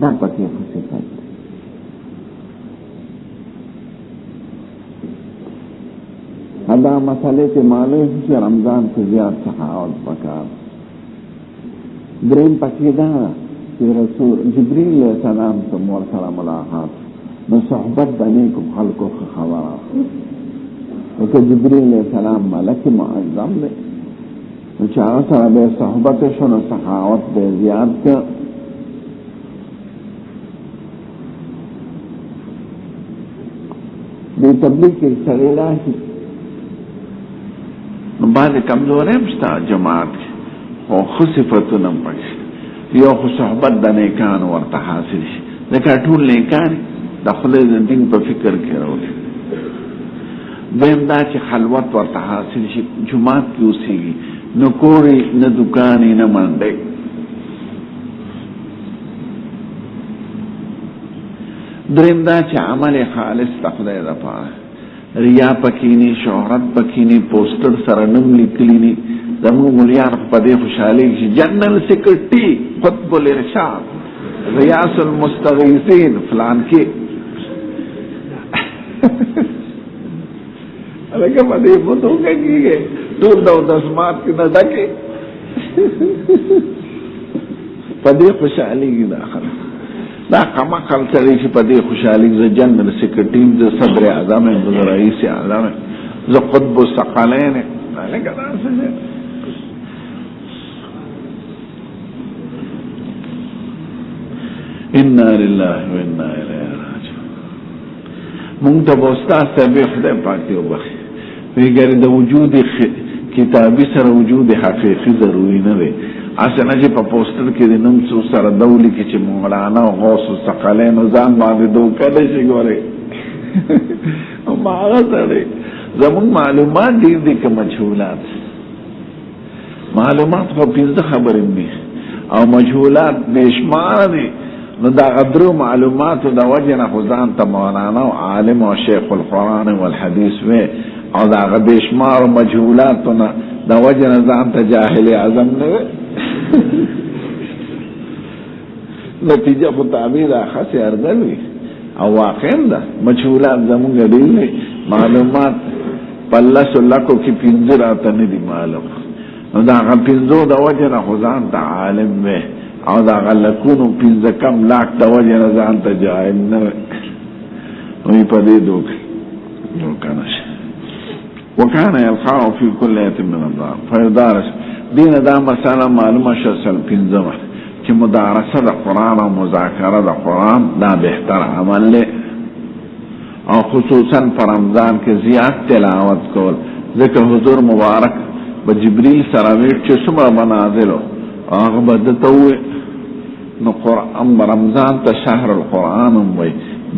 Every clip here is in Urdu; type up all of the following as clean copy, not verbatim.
دا پکې صفات دا مسئلے کے معلوم چې رمضان کې زیات سخاوت پکار. دریم پکې دا چې رسول جبريل علیہ السلام ته مور سره ملاقات نو صحبت د نیکو خلقو خبره او که جبريل علیہ السلام ملک معظم دی نو چې هغه سره به صحبت شنو سخاوت به زیات که دی تبلیغ کې سره راشي بعد کمزورې مشتا جماعت او خصفتونه پکې یو خو صحبت د نیکان ورته حاصل شي ځکه ټول نیکان د خپل دین په فکر کې راوړي. دویم دا چې خلوت ورته حاصل شي جماعت کې اوسېږي نو کورې نه دکانې نه منډې. دریم دا چې عمل خالص د خدای لپاره ریا پکینی شهرت پکینی پوسټر سره نوم لیکلی نی زموږ مليار په دې خوشحالي چې جنرال سیکرټری قطب الارشاد ریاض المستغیثین فلان کې هغه په دې فوټو کې ټول د اسمات کې نه ډکه په دې خوشحالي کې داخله دا کما کل چلی چې په دې خوشحالي ز جنرال سیکرټری ز صدر اعظم ز رئیس اعظم ز قطب الثقلین لکه دا څه انا لله و انا الیه راجعون. مونږ ته استاد سبح خدای پاک دی وبخي ویګر د وجود کتابي سره وجود حقيقي ضروري نه دی. اسنه چې په پوسټر کې د نوم څو سره دولی کې چې مولانا او غوث الثقلین ځان باندې دوکه دي شي ګوره او ما غواړي زمون معلومات دي که مجهولات معلومات خو پنځه خبرې دي او مجهولات بشمار دي. نو دا غدرو معلومات د وجه نه خدان ته مولانا او عالم او شیخ القرآن والحدیث و او دا غبشمار مجهولات نه د وجه نه ځان ته جاهل اعظم نه نتیجه خو تعبیر خاصه ارګلوي او واقعا ده مجهولات زمونږ دي معلومات پلس لکو کې پنځه راته نه دي معلوم. نو دا غ پنځو د وجه نه خدان ته عالم و او دا غلکونو پنځه کم لاک د وجه نه ځان ته جاهل نه وي په دې دوکه نشي. وكان يلقاه في كل يوم من النار فيدارس دین دا مسئله معلومه شسل پنځمه چې مدارسه د قرآن او مذاکره د قرآن دا بهتر عمل له او خصوصا په رمضان کې زیات تلاوت کول ځکه حضور مبارک به جبريل سره ویل چې څومره منازل هغه بدته وي نو قرآن رمضان ته شهر القرآن وي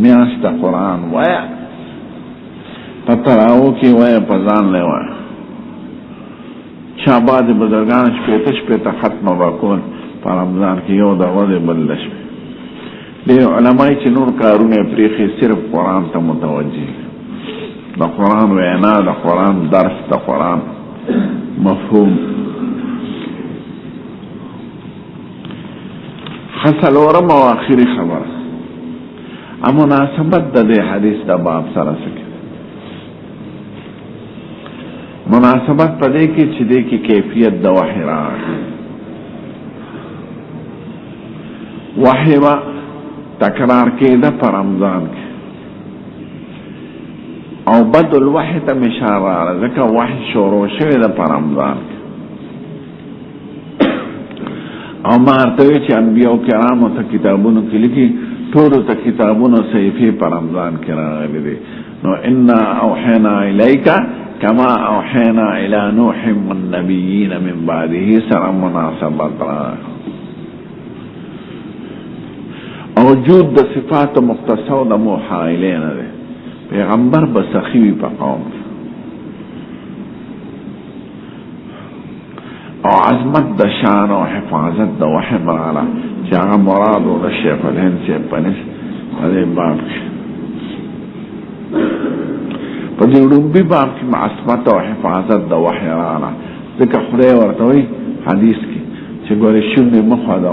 میاشت قرآن وای پتراو کې وای پزان له وای شاباد بزرگان شپیتا ختم وکول پر رمضان کی یو دا وضع بلش دیر علمائی چی نور کارون پریخی صرف قرآن تا متوجه دا قرآن وینا دا قرآن درس دا قرآن مفهوم. خسل ورم و آخری خبر مناسبت دا دے حدیث دا باب سره سکی مناسبت پدې کې چې دې کې کیفیت د وحی راغلی وحی وا تکرار کېده په رمضان کې او بدل وحی ته اشاره راغله ځکه وحی شروع شوی ده په رمضان کې او ما ورته وی چې انبیاء کرامو ته کتابونو کې لیکي ټولو ته کتابونو صحیفې په رمضان کې راغلي دي. نو انا اوحینا الیک كما اوحينا الى نوح والنبيين من بعده سر مناسبت را وجود د صفات مختصه د موحایلین ده پیغمبر بسخی په قوم او عظمت د شان او حفاظت د وحی معنا چې هغه مراد او شیخ الهند چې پنځ دې باب په دې وړومبي باب کې عصمت او حفاظت د وحی راغله ځکه خدای ورته وایي حدیث کې چې ګورې شونې مخه دا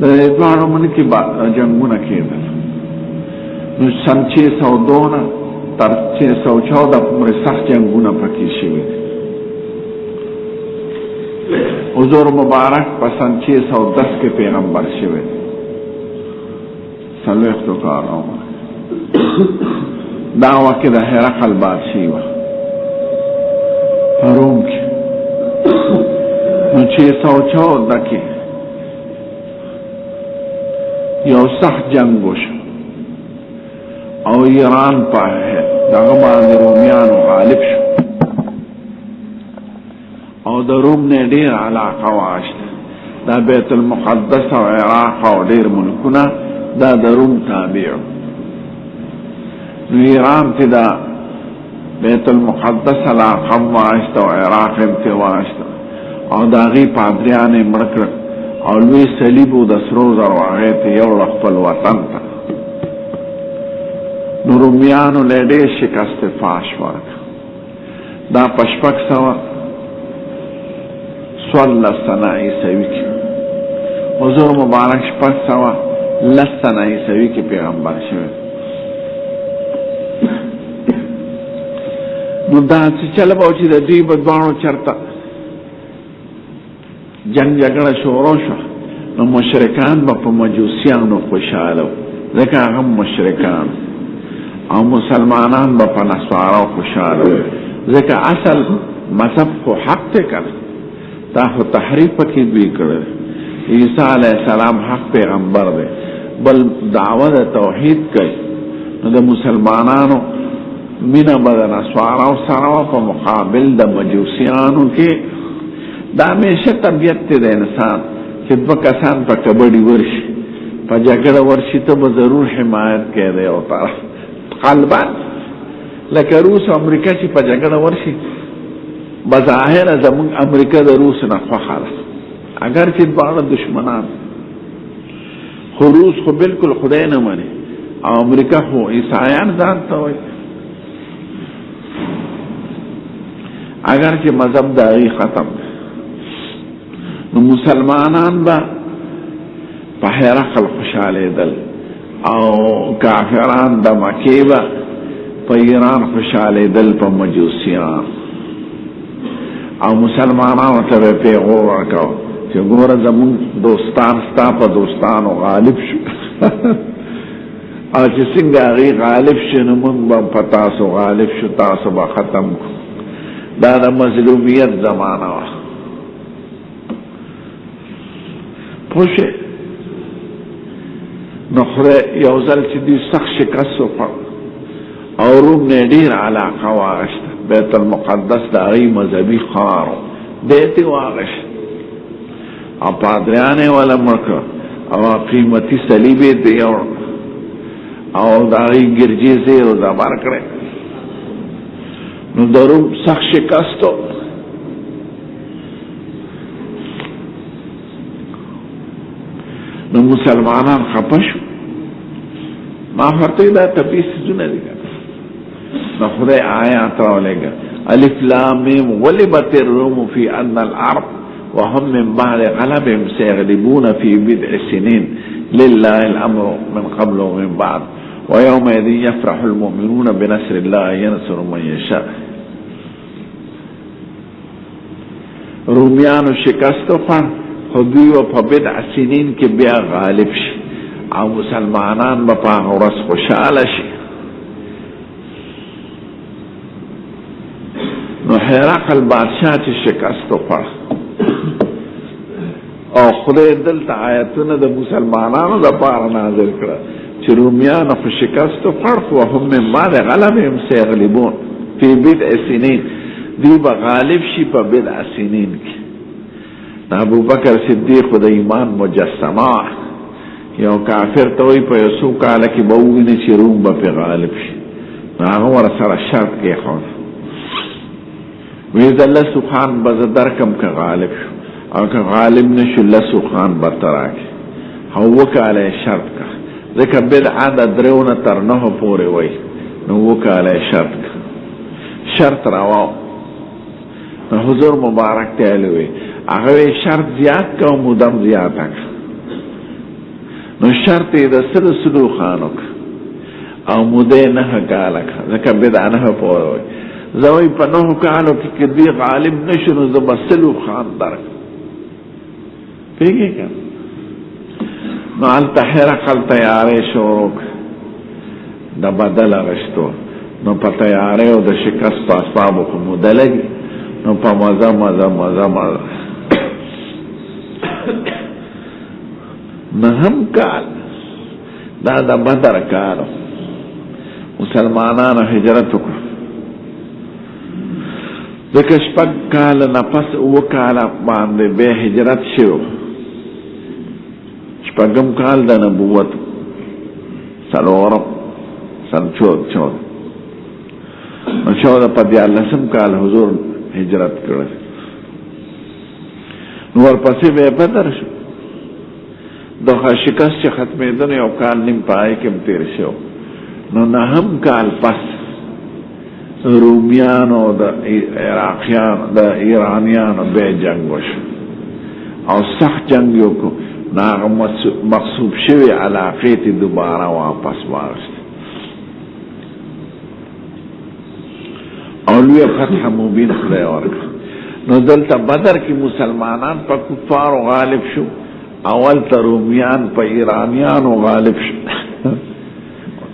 دوانو من کی جنگونه کېدل. نو سن 602 نه تر 614 پورې سخت جنگونه پکې شوي. حضور مبارک په سن 610 کې پیغمبر شوی. څلوېښتو کاله عمر. دا وخت کې د هرقل بادشاهي وه په روم کې. نو 614 کې یو سخت جنگ وشو او ایران په دغه باندې رومیانو غالب شو او د روم نه ډېر علاقه واخیسته. دا بیت المقدس او عراق او ډېر ملکونه دا د روم تابع. نو ایران ته دا بیت المقدس علاقه واخیسته او عراق هم ته واخیسته او د هغې پادریان یې مړه کړل او لوی صلیب و د سرو زرو هغې ته یوړه خپل وطن ته. نو رومیانو له ډېر شکست فاش ورکړه. دا په 614 سنه عیسوي کې حضور مبارک 610 سنه عیسوي کې پیغمبر شوی. نو دا څه چله به و چې د دوی به دواړو چرته جنگ جګړه شروع شوه. نو مشرکان به په مجوسیانو خوشحاله وو ځکه هغه مشرکان، او مسلمانان به په نصاراو خوشحاله وو ځکه اصل مذهب خو حق دی کنه. دا خو تحریف پکې دوی کړی. عیسی علیه السلام حق پیغمبر دی بل دعوه د توحید کوي. نو د مسلمانانو مینه به د نصاراو سره وه په مقابل د مجوسیانو کې. دا همیشه طبیعت دی د انسان چې دوه کسان په کبډي ورشي په جګړه ورشي ته به ضرور حمایت کوي د یو طرف قلبا. لکه روس او امریکا چې په جګړه ورشي بظاهره زمونږ امریکا د روس نه خوښه ده اگر چې دواړه دشمنان، خو روس خو بالکل خدای نه مني او امریکا خو عیسایان ځان ته وایي. اگر چې مذهب د هغې ختم ده. نو مسلمانان به په هرقل خوشحالېدل او کافران د مکې به په ایران خوشحالېدل په مجوسیان. او مسلمانانو ته به پیغور ورکاو چې ګوره زمونږ دوستان ستا په دوستانو غالب شو او چې څنګه هغې غالب شي نو موږ به په تاسو غالب شو، تاسو به ختم کړو. دا د مظلومیت زمانه وه. پوشه نو خدای یو ځل چې دوی سخت شکست وکړ او روم نه ډېر علاقه واخیسته. بیت المقدس د هغې مذهبي ښار و دی ته واخیست او پادریان یې وله مړ کړ او قیمتي صلیب یې ته یوړ او د هغې ګرجې زیر و زبر کړی. نو د روم سخت شکست و. نو مسلمانان خپه شو. ما ورته دا طبیعي څیزونه دي کنه. نو خدای آیات راولېږه الف لام میم غلبت الروم فی ادنى الارض وهم من بعد غلبهم سيغلبون في بضع سنين لله الامر من قبل ومن بعد ويومئذ يفرح المؤمنون بنصر الله ينصر من يشاء. رومیانو شکست وخوړ خو دوی به په بضع سنین کې بیا غالب شي او مسلمانان به په هغه ورځ خوشحاله شي. نو هرقل بادشاه چې شکست وخوړ او خدای دلته آیتونه د مسلمانانو دپاره نازل کړه چې رومیانو خو شکست وخوړ خو هم من بعد غلبهم سیغلبون فی بضع سنین، دوی به غالب شي په بضع سنین کې. ابو بکر صدیق د ایمان مجسمه یو کافر ته وایي په یو څو کاله کې به وویني چې روم به پرې غالب شي. هغه ورسره شرط کېښود وی زه لسو خان به زه درکم که غالب شو او که غالب نشو لسو خان به ته راکړي. او 7 کاله یې شرط که ځکه بدعه د 3 نه تر 9 پورې وایي. نو 7 کاله یې شرط راواو. نو حضور مبارک ته ویلي وی هغه شرط زیات که او مودم زیاته که نو شرط د سر سلو خانوک او موده نه کالک ځکه بدع نه پوهوي زوی په 9 کالو کې کدی غالب نشو نو زبسلو خان درک پیږي که نو الته هرقل تیارې شروع د بدل غشتو نو په تیارې او د شکست په اسبابو په موده لګي نو په مزه نهم کال دا د بدر کالو مسلمانانو هجرت وکړو ځکه شپږ کاله نه پس 9 کاله باندې به هجرت شو شپږم کال د نبوت څلورم سن 14 نو 14 په 14 کال حضور هجرت کړ نو ورپسې به بدر شو دغه شکست چې ختمېدنه یو کال نیم پای کې تیر شو نو نهم کال پس رومیانو د عراقیانو د ایرانیانو به جنگ وشو او سخت جنگ یو کو ناغه مغصوب شوی علاقې ته دوباره واپس واغست او لوی فتح مبین خدای ورکړ نو دلته بدر کې مسلمانان په کفارو غالب شو اول تا رومیان پا ایرانیان غالب شو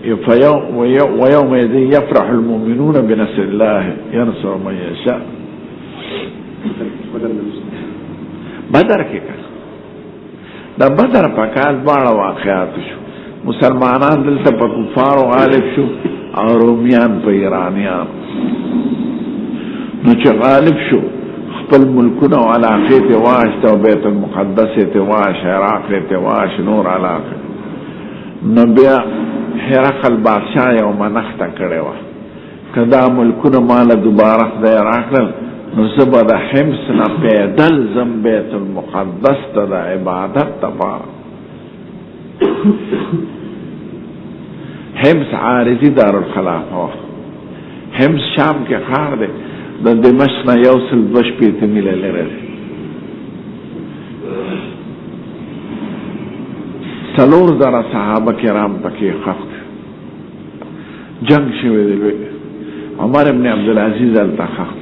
ويوم يفرح المؤمنون بنصر الله ينصر من يشاء بدر کې دا بدر په کال باندې واقعات شو مسلمانان دلته په کفارو غالب شو او رومیان په ایرانیان نو چې غالب شو خپل ملکونه او علاقې ته واشت او بیت المقدس ته واش عراق ته واش نور علاقه نو بیا هرقل بادشاہ یو منښت کړی و کدا ملکونه مال دوباره خدای راکړل نو زه د حمص نه پیدل زم بیت المقدس ته د عبادت لپاره حمص عارضی دارالخلافه حمص شام کې ښار دی د دمشق نه 1.2 میله لري څلور زره صحابه کرام پکې خفت جنگ شوی دی عمر ابن عبدالعزیز التخت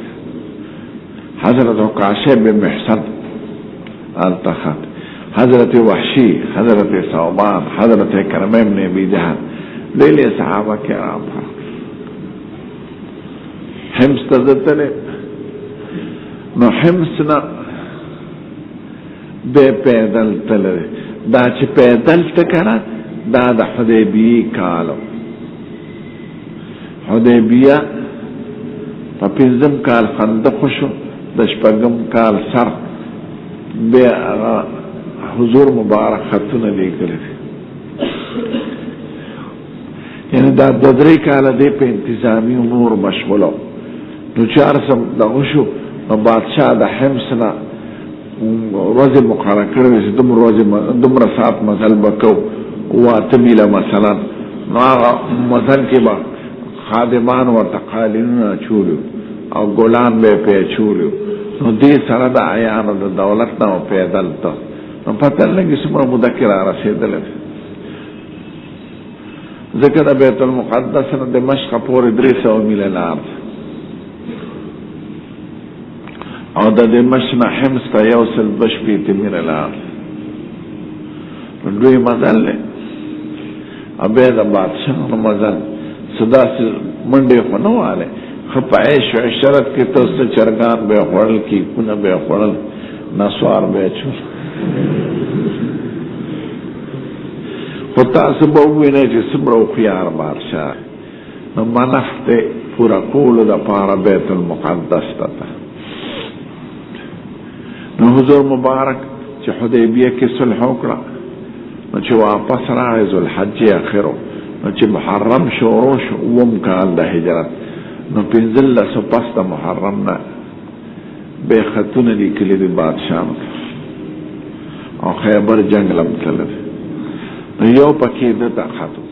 حضرت عکاشہ بن محصن التخت حضرت وحشی حضرت ثوبان حضرت کرم ابن ابی جہل لیلی صحابه کرام حمص تزتلی نو حمص نا بے پیدل تللی دا چې پیدل تکنا دا د حدیبیه کالو حدیبیه په 5م کال خندق شو د 6م کال سر بیا حضور مبارک خطونه لیکل یعنی دا 2-3 کال دی په انتظامی امور مشغوله نو چارسم دغه شو نو بادشاہ د حمص نه ورځ مقرره کړې چې دومره ساعت مزل وکاو واته میله مثلا نو هغه مزل کې به خادمان ورته قالینونه چولو او ګلان به په چولو نو دې سره د عیانو د دولت نه پیدل ته نو پته لګي څومره مذکر رسیدل ذکر بیت المقدس نه دمشق پورې 300 میله لار او د دمشق نه حمص ته 1.2 میله لار دوی مزل له ابه د بادشاہ نو مزل صدا منډه خو نه واله خپایش شرط کې تاسو چرګان به خورل کی کونه به خورل نسوار به چور خو تاسو به وینئ چې څومره خيار بادشاہ نو منښت پورا کول د پاره بیت المقدس ته نو حضور مبارک چې حدیبیه کې صلح وکړه نو چې واپس راغی ذوالحج اخرو نو چې محرم شروع شو اوم کال د هجرت نو 15 پس د محرم نه به خطونه لیکلي د بادشاہ او خیبر جنگ لم تلل نو یو پکې د خطو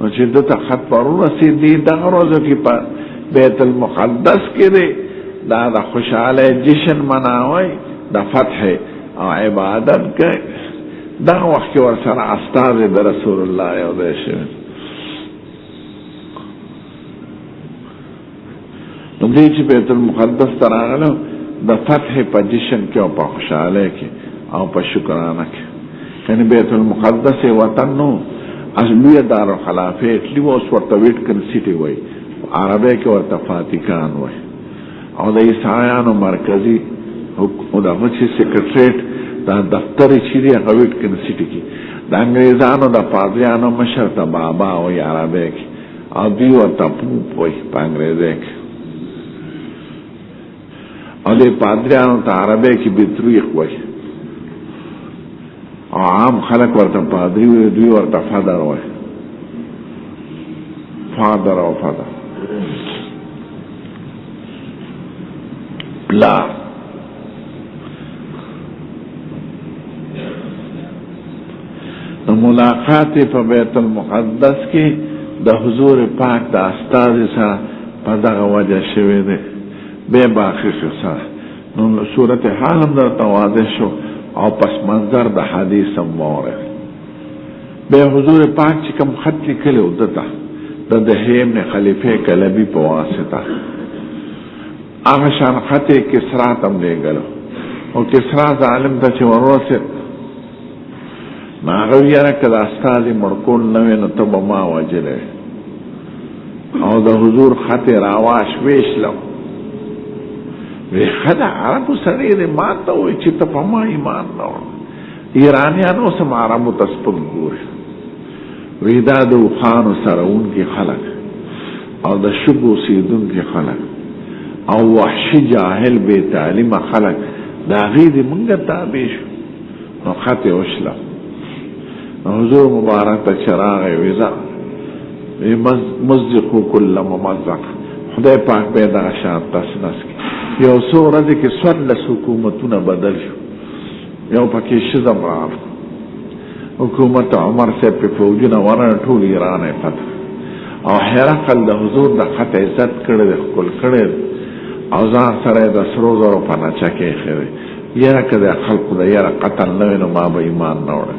نو چې د خط پر رسیدي د ورځو کې په بیت المقدس کې دی دا د خوشاله جشن مناوي د فتح او عبادت کې دا وخت کې ورسره استاد د رسول الله یو دی شوی. نو دې چې بیت المقدس ته راغلو د فتح په جشن کې او په خوشحاله کې او په شکرانه کې، یعنې بیت المقدس وطن نو اصلي دارالخلافه اټلی و، اوس ورته ویټکن سیټي وایي، عربی کې ورته فاتیکان وایي، او د عیسایانو مرکزي او دغه چې سیکرټریټ دا دفتر چې دی هغه ویټکن سیټي کې، د انګریزانو د پادریانو مشر ته بابا وایي عربی کې، او دوی ورته پوپ وایي په انګریزي کې، او د پادریانو ته عربی کې بطریق وایي، او عام خلق ورته پادری وایي، دوی ورته فادر وایي، فادر او فادر پلار. نو ملاقات په بیت المقدس کې د حضور پاک د استازي سره په دغه وجه شوی دی بے باقی سره. نو صورت حال هم درته واضح شو او پس منظر د حدیث هم واورئ. بیا حضور پاک چې کوم خط لیکلی و دته د دهیم نه خلیفه کلبی په واسطه هغه شان خط کسرا ته هم لیږلو، او کسرا ظالم ته چې ورورسېد نو هغه ویې یاره که د استازي مړکول نه وې نو ته به ما وجلی، او د حضور خط یې راواش ویشلم. وی ښه ده عربو سړی دی ما ته وایي چې ته په ما ایمان نه وړه، ایرانیان اوس هم عربو ته سپک ګوري. وی دا د اوښانو سروونکي خلک او د شګو اوسېدونکي خلک او وحشي جاهل بې تعلیمه خلک د هغې د مونږه تابع شو. نو خط یې وشله، حضور مبارک ته چې راغی وی ځه مزقو کل ممزق، خدای پاک به دغه شان تس نس کړي. یو څو ورځې کې 14 حکومتونه بدل شو، یو پکې شزم راغی، حکومت عمر صاحب په فوجونه ورنه ټول ایران یې فتح، او هرقل د حضور د خط عزت کړی دی، ښکل کړی دی، او ځان سره یې د سرو زرو په نچه کې ایښی دی، یاره که د خلقو د یاره قتل نه وي نو ما به ایمان نه وړی.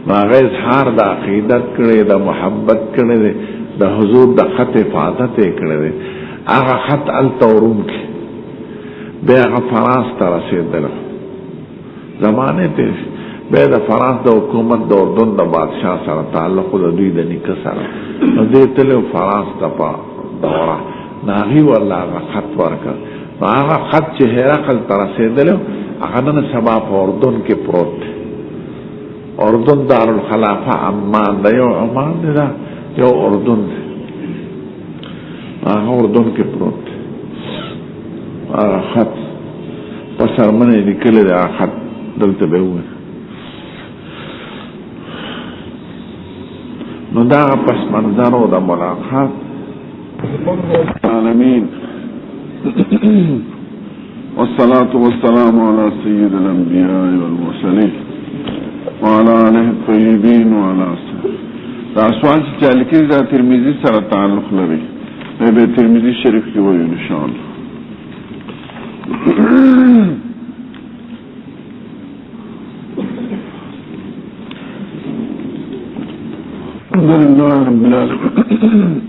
نو هغه اظهار د عقیدت کړی، د محبت کړی دی، د حضور د خط حفاظت یې کړی دی. هغه خط هلته روم کې بیا هغه فرانس ته رسېدلی، زمانې تېر شي، بیا د فرانس د حکومت د اردن د بادشاه سره تعلق د دوی د نیکه سره، نو دې تللی فرانس ته په دوره، نو هغې ورله هغه خط ورکړ. نو هغه خط چې هرقل ته رسېدلی هغه نن سبا په اردن کې پروت دی. اردن دارالخلافه عمان ده، یو عمان دی ده، یو اردن دی، هغه اردن کې پروت دی. هغه خط په سرمنې لیکلی دی، هغه خط دلته به ووایي. نو دا پس منظر و د ملاقات العالمین. والصلاة والسلام على سيد الانبیاء والمرسلین وعلى آله الطیبین وعلى اصحابه. دا سوال چې چا لیکلي دا ترمذي سره تعلق لري، به ترمذي شریف کې وایو ان شاء الله. الحمد لله رب العالمين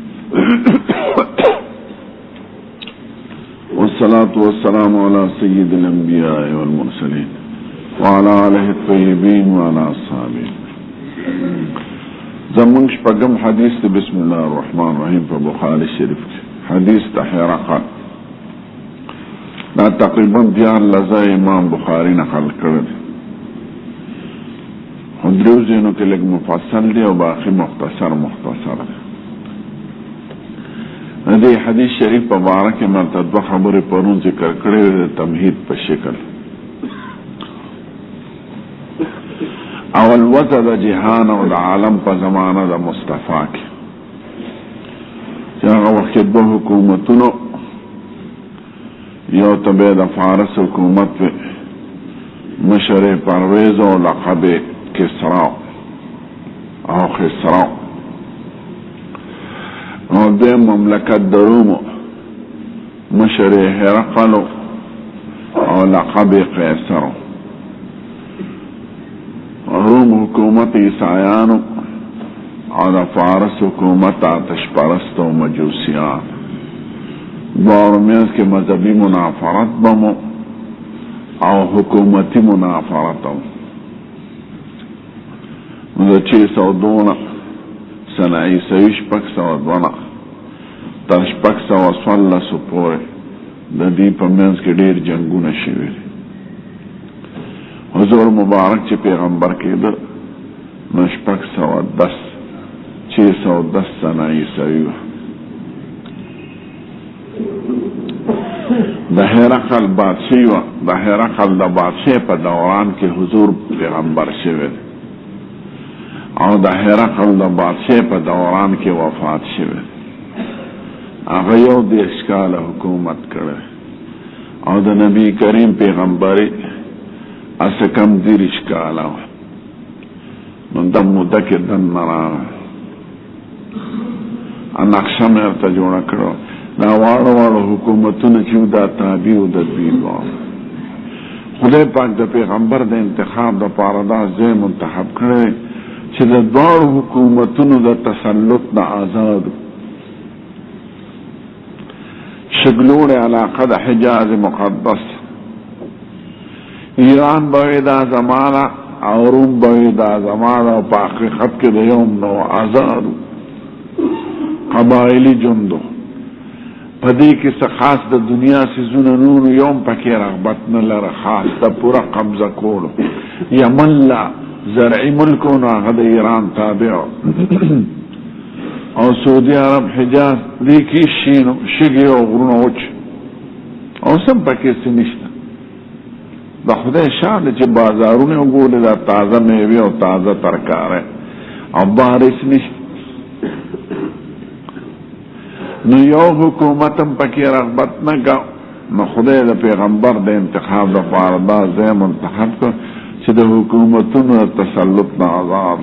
والصلاة والسلام على سيد الأنبياء والمرسلين وعلى آله الطيبين وعلى أصحابه. زمون شپږم حدیث ته بسم الله الرحمن الرحیم په بخاری شریف حدیث ته هرقل، دا تقریبا 14 امام بخاری نقل کړی دی. دریو ځینو کې لږ مفصل دی او باقي مختصر دی. دې حدیث شریف په باره کې مرته 2 خبرې پرون ذکر کړې د تمهید په شکل. اول وضع د جهان او د عالم په زمانه د مصطفی کې چې هغه وخت کې 2 حکومتونو، یو ته به د فارس حکومت مشر پرویز او لقب کسرا او خسرا، او د مملکت د روم مشر هرقل او لقب قیصر، روم حکومت عیسایانو او د فارس حکومت آتش پرست و مجوسیان دواړو منځ کې مذهبي منافرت بمو او حکومتی منافرت و. نو د 602 سنه عیسوي 602 تر 614 پورې د دې په منځ کې ډېر جنګونه شوي. حضور مبارک چې پیغمبر کېده نو 610 سنه عیسوي وه. د هرقل بادشاهي وه. د هرقل د بادشاهۍ په دوران کې حضور پیغمبر شوی دی او د هرقل د بادشاهۍ په دوران کې وفات شوی دی. هغه 10 کاله حکومت کړی او د نبی کریم پیغمبري اسه کم 30 کاله وه. نو د موده کې دننه راغی نقشه مې ورته جوړه کړه. دا واړه حکومتونه چې دا تابع و د دوی وو. خدای پاک د پیغمبر د انتخاب د پاره دا ځای منتخب کړی چې د دواړو حکومتونو د تسلط نه آزاد. شګلوړ علاقه د حجاز مقدس، ایران به دا زمانه او روم به دا زمانه او په حقیقت کې د یوم نو آزاد قبایلی جندو. پدې کې څه خاص د دنیا سيزونه نور یوم پکې رغبت نه لره، خاص د پورا قبضه کول. یمن لا زرعي ملکونه هغه د ایران تابع او سعودي عرب حجاز دې کې شینو شګي او غرونه وچ او سم پکې څه نشته. د خدای شان چې بازارونه وګوري دا تازه میوه او تازه ترکارې او بارش نشته. نو یو حکومتم پکې رغبت نه کاو. نو خدای د پیغمبر د انتخاب د پاره دا ځای منتخب کړ چې د حکومتونو تسلط نه آزاد.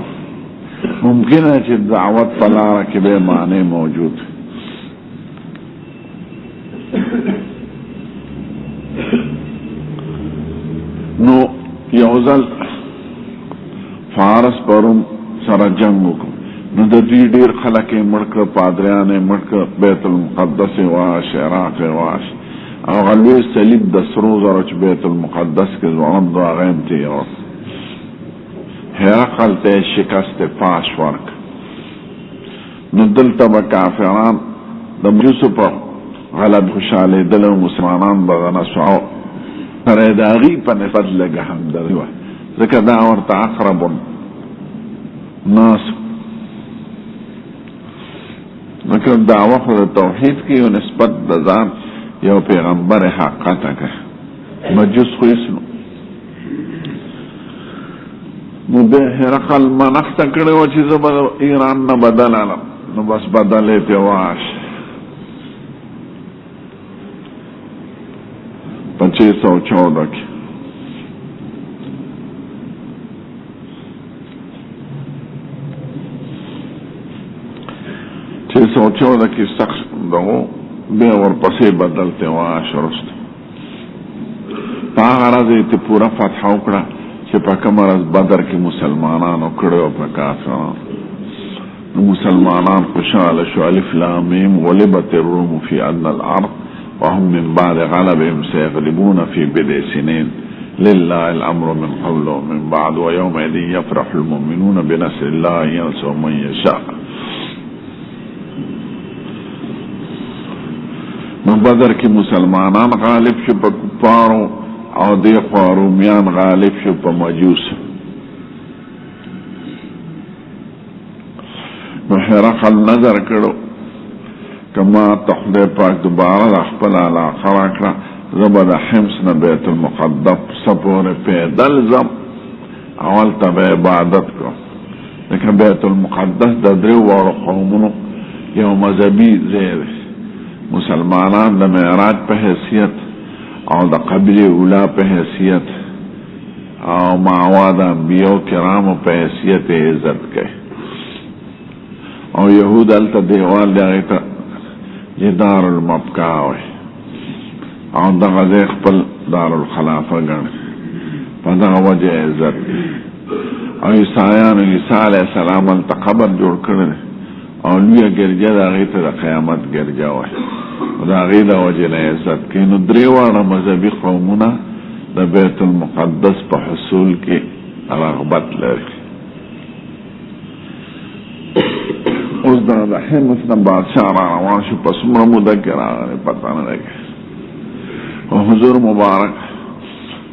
ممکنه چې دعوت په لاره کې به معنی موجود. نو یو ځل فارس پروم سره جنگ وکړ. نو د دوی ډېر خلک یې مړ کړه، پادریان یې مړ کړه، بیت المقدس یې واش، عراق یې واش. او هغه لوی صلیب د سرو زرو چې بیت المقدس کې ځوړند و هغه یې تېر. هرقل ته یې شکست پاش ورک. نو دلته به کافران د مجوسو په غلط خوشحالېدل او مسلمانان به د نسوعو سره یې د هغې په نسبت لږه همدردي وه، ځکه دا ورته اقرب الناس. مکه دعوه خو د توحید کې یو نسبت د ځان یو پیغمبر حقیقت که مجوس خو اسنو. نو به هرقل منخته کړی وه چې زه به ایران نه بدل علم. نو بس بدل یې پې واش په 614 کې. چې 614 کې سخت دغو بیا ورپسې بدلته واش وروسته. په هغه ورځ یې پوره فتحه وکړه چې په کومه ورځ بدر کې مسلمانانو کړی و په کافرانو. نو مسلمانان خوشحاله شو. الف لام میم غلبت الروم فی ادنى الارض وهم من بعد غلبهم سيغلبون في بضع سنين لله الامر من قبل ومن بعد ويومئذ يفرح المؤمنون بنصر الله ينصر من يشاء. نو بدر کې مسلمانان غالب شو په کفارو او دی خوا رومیان غالب شو په مجوس. نو هرقل نظر کړو کما ته خدای پاک دوباره د خپل علاقه راکړه، زه به د حمص نه بیت المقدس پورې پیدل ځم او هلته به عبادت کړم. لکه بیت المقدس د 3 واړو قومونو یو مذهبي ځای دی. مسلمانان د معراج په حیثیت او د قبیله اولا په حیثیت او معوا د انبیاء کرامو په حیثیت عزت کوي. او یهود هلته دیوال دی هغې ته دار المبقا وایي او دغه ځای خپل دار الخلافه ګڼي. په دغه وجه عزت دی. او عیسایانو عیسی علیہ السلام ته قبر جوړ کړل او لویه ګرجه د هغې ته د قیامت ګرجه وایي د هغې د وجې نه عزت کوي. نو درې واړه مذهبي قومونه د بیت المقدس په حصول کې رغبت لري. اوس دا د حمص نه بادشاه را روان شو، په څومره موده کې راغلی پته نه لګي. او حضور مبارک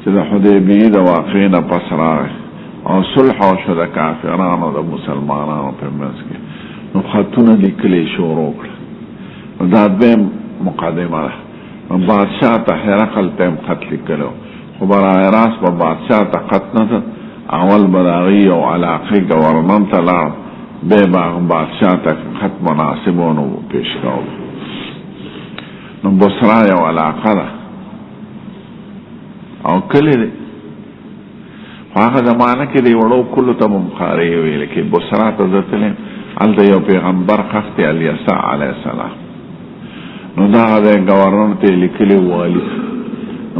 چې د حدیبیې د واقعې نه پس راغی او صلح وشو د کافرانو د مسلمانانو په منځ کې، نو خطونه لیکلي شروع کړه. دا دویم مقدمه ده. بادشاه ته هرقل ته هم خط لیکلو، خو برای راست به بادشاه ته خط نه ده، اول به د هغې یو علاقې ګورنر ته لاړ، بیا به بادشاه ته خط مناسبونو پیش کولو. نو بصره یو علاقه ده او کلی دی، خو هغه زمانه کې د وړو کلو ته به مخارې ویلې کې. بصره ته زه تلم، هلته یو پیغمبر ښخ دی الیسع علیه السلام. نو دغه دی ګورنر ته یې لیکلي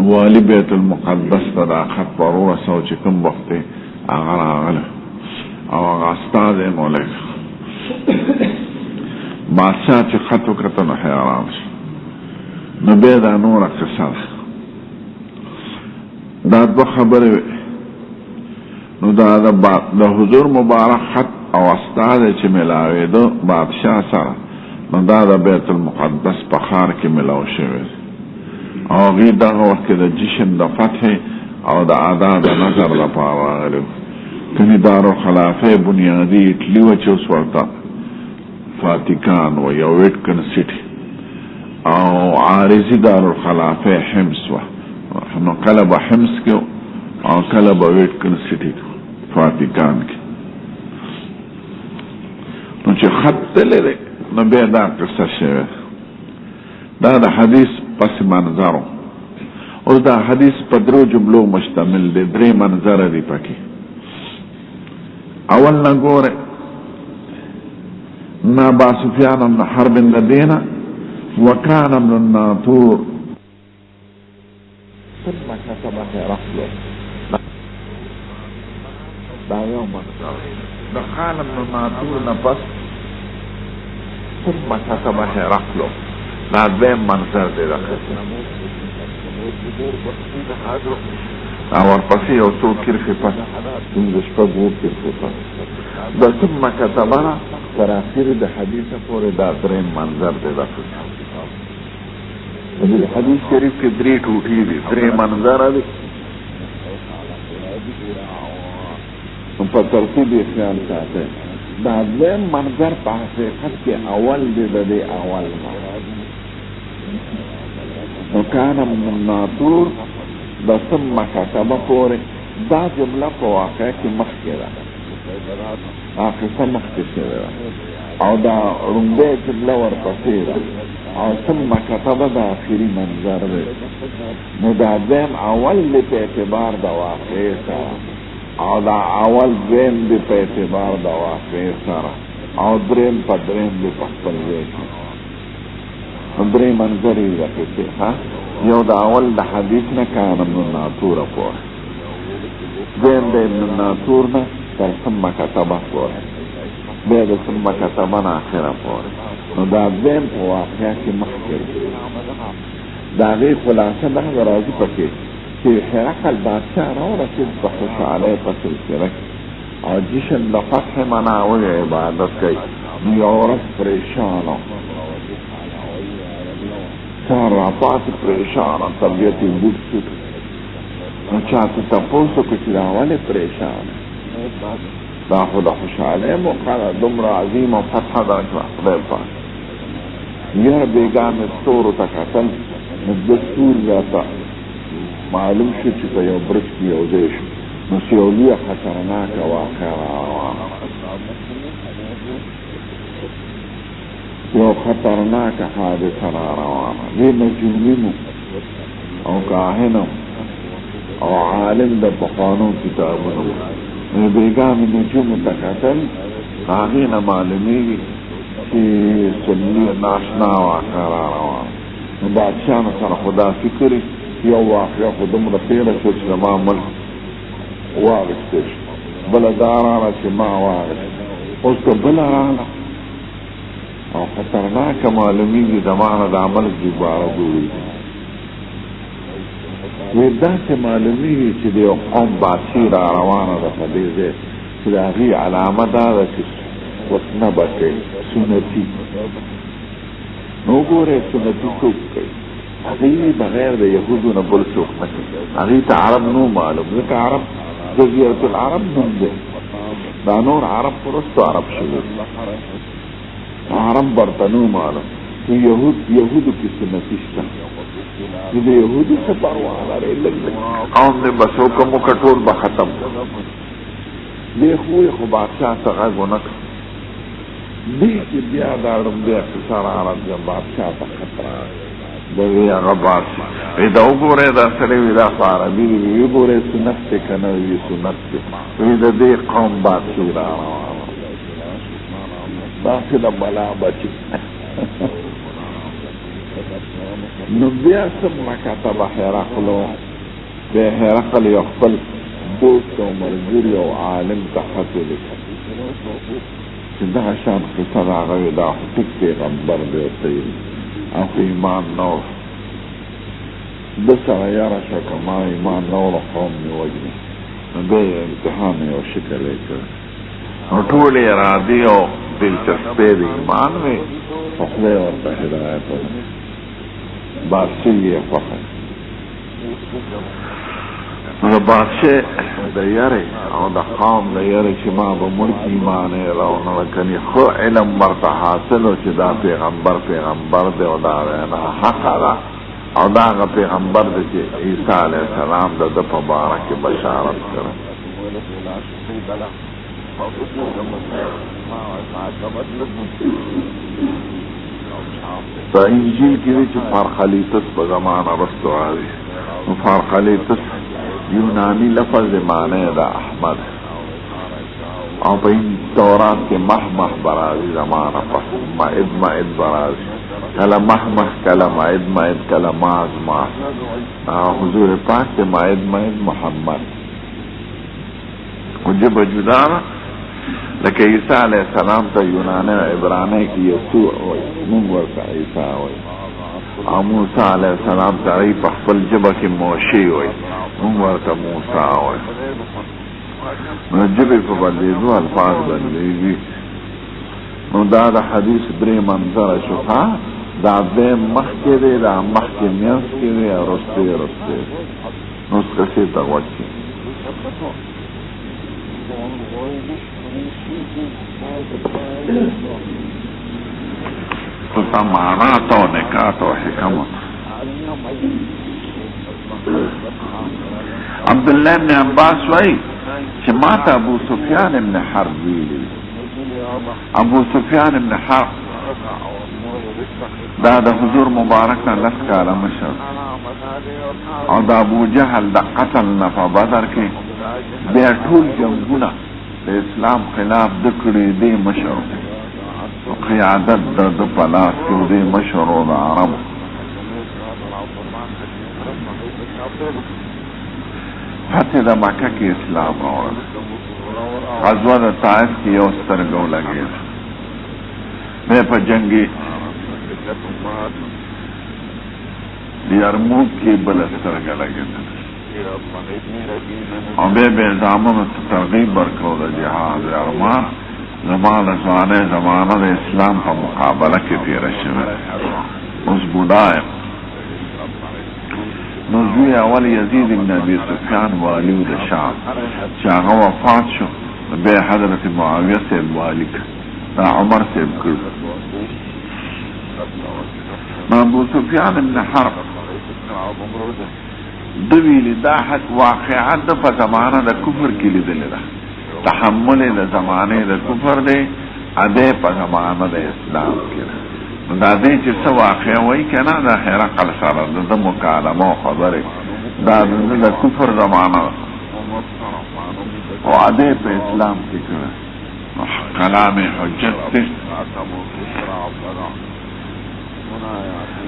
والي بیت المقدس ته دا خط ور ورسوه چې کوم وخت دی هغه راغلی او هغه استازی یې مو لږ بادشاه چې خط وکته نو حیران شو. نو بیا دا نوره قصه ده. دا دوه خبرې وې. نو دا د حضور مبارک خط او استازی چې میلاوېده بادشاه سره، نو دا د بیت المقدس په ښار کې میلاو شوی او هغې دغه وخت کې د جشن د فتح او د ادا د نظر لپاره راغلي وو. کني دارالخلافه بنیادي اټلي وه چې اوس ورته فاتیکان و یا ویټکن سټي، او عارضي دارالخلافه حمص وه. نو کله به حمص کې او کله به ویټکن سټي فاتیکان کې. نو چې خط تللی دی نو بیا دا قصه شوې. دا د حدیث پس منظرو. اوس دا حدیث په درو جملو مشتمل دی، درې منظره دی پکې. اول نه ګوره نا ابا سفیان بن حرب د دینه وکان ابن الناطور ثم كتب هرقل. دا یو منظر د خان ابن الناطور نه پس ثم كتب هرقل. دا دویم منظر دی. او ورپسې یو څو کرښې پس پنځه شپږ اووه کرښې پس د ثم کتبه تر اخرې د حدیثه پورې دا درېیم منظر دی. د حدیث شریف کې درې ټوټې دي، درې منظره دي. په ترتیب یې خیال ساتئ. دا دویم منظر په حقیقت کې اول دی د دې اول نه. نو کان ابن الناطور د ثم کتبه پورې دا جمله په واقع کې مخکې ده، قصه مخکې شوې ده، او دا لومړۍ جمله ورپسې ده، او ثم کتبه د آخري منظر دی. نو دا دویم اول دی په اعتبار د واقعې سره، او دا اول دویم دی په اعتبار د واقعې سره، او دریم په دریم دی په خپل ځای کې. درې منظرې ده پکې. یو د اول د حدیث نه کان ابن الناطور پورې، دویم د ابن الناطور نه تر ثم کتبه پورې، بیا د ثم کتبه نه اخره پورې. نو دا دویم په واقعه کې مخکې ده. د هغې خلاصه دغه راځي پکې چې هرقل بادشاه راورسېد په خوشحالۍ په سلسله کې، او جشن د فتح مناوی عبادت کوي. نو یو ورځ پریشان و، سهار راپاتې پریشان و، طبیعت یې بوټ شو. نو چاته تپوس وکړو چې دا ولې پریشان؟ دا خو د خوشحالۍ موقع ده، دومره عظیمه فتحه ده چې خدای پاک. یاره بېګا مې ستورو ته کتل، نو دوه ستوري راته معلوم شو چې په یو برج کې یو ځای شو. نو یو لویه خطرناکه واقعه راروانه، یو خطرناکه حادثه راروانه. دې مجنون او کاهن او عالم د پخوانو کتابونو، نو بېګا مې نجومو ته کتل، هغې نه معلومېږي چې سني ناشنا واقعه راروانه. نو بادشاهانو سره خو دا فکر یو واقعه خو دومره تېره شوه چې زما ملک واغېستی شو. بلدارانا چې ما واغش اوس که بل راغله او خطرناکه معلومیږي زمانه د عمل جباره جوړېږي وی داسې معلومیږي چې د یو قوم بادشي را روانه ده په دې ځای چې د هغې علامه دا ده چې وسنه به کوي سنتي نو ګورئ سنتي څوک کوي هغې بغیر د یهودو نه بل څوک نه کوي هغې ته عرب نو معلوم ځکه عرب جزیرة العرب نوم دی دا نور عرب پرستو عرب شوي عرب ورته نو معلوم یهودو کې سنتي شته د یهودو څه پروا لري قوم دی بس حکم وکړه ټول به ختم دی خو بادشاه ته غږ ونه کړ دی چې بیا دا ړومبی اقتصار عرب یم بادشاه ته خطر دغې هغه بادشاه وی دا وګورئ دا سړی وي دا خو عربي دی وی وګورئ سنت دی که نه وي سنت دی وی د دې قوم بادشي را روانه داسې د بلا بچي نو بیا څومره کتبه هرقلو بیا هرقل یو خپل دوست او ملګري او عالم ته خط ولیکه چې دغه شان قصه د هغه وي دا خو پیغمبر دی ورته ویلي او که ایمان نه و ده سره یاره شه که ما ایمان نه وړه قوم مې وژني نو بیا یې امتحان یو شکل یې کړی نو ټول یې ارادې او دلچسپۍ د ایمان وې خو خدای ورته هدایت ورکړي بادشاه یې خوښه نو د بادشاه د یارې او د قوم د یارې چې ما به مړ کې ایمان یې راونه کني خو علم ورته حاصل و چې دا پیغمبر دی او دا وینا حقه ده او دا هغه پیغمبر دی چې عیسی علیه السلام د ده په باره کې بشارت کړی په انجیل کې دی چې پارخلیتس په زمانه رستو راځي نو پارخلیتس یونانی لفظ معنی دا احمد او په تورات کې محمح برازي زمانه پس معد برازي کله محمح کله معد کله ماز حضور پاک کې معد محمد وجب جدارا لکه عیسی علیه السلام ته یونانی او عبرانی کې یسوع وایي مونږ ورته عیسی وایي او موسی علیه السلام ته هغوی په خپل ژبه کې موشی وایي مونږ ورته موسی وایي نو ژبې په بدلېدو الفاظ بدلېږي نو دا د حدیث درې منظره شو دا دویم مخکې دی دا مخکې منځ کې دی او رستې نو اوس کسې ته غوږ کړي خصوصا معنات و نکات و حکمت عبداللہ ابن عباس وی چې ما ته ابو سفیان ابن حرب ویلی ابو سفیان ابن حرب دا د حضور مبارک نه 10 کاله مشر او د ابو جهل د قتل نه په بدر کې بیا ټول جنګونه د اسلام خلاف د کړي دی مشر قیادت د پلاس کې دی مشر او د عرب فتح د مکه کې اسلام راوړل غزوه د طائف کې یو سترګو لګېد بیا په جنګي یرموک کې بل سترګه لګېدل او بیا زامنو ته ترغیب ورکړو د جهاد ارمان زما د ځوانۍ زمانه د اسلام په مقابله کې تېره شوې اوس بوډا یم نو زوی اول یزید ابن ابي سفیان والي و د شام چې هغه وفات شو بیا حضرت معاویه صاحب والي دا عمر صاحب کړ نو ابو سفیان ابن حرب د ویلي دا حق واقعات د په زمانه د کفر کې لیدلې ده تحمل د زمانه د کفر دی اده په زمانه د اسلام کې نو دا دې چې څه واقع وایي که نه د هرقل سره د مکالمه او خبرې دا د کفر زمانه او اده په اسلام کې کړه کلام حجت دی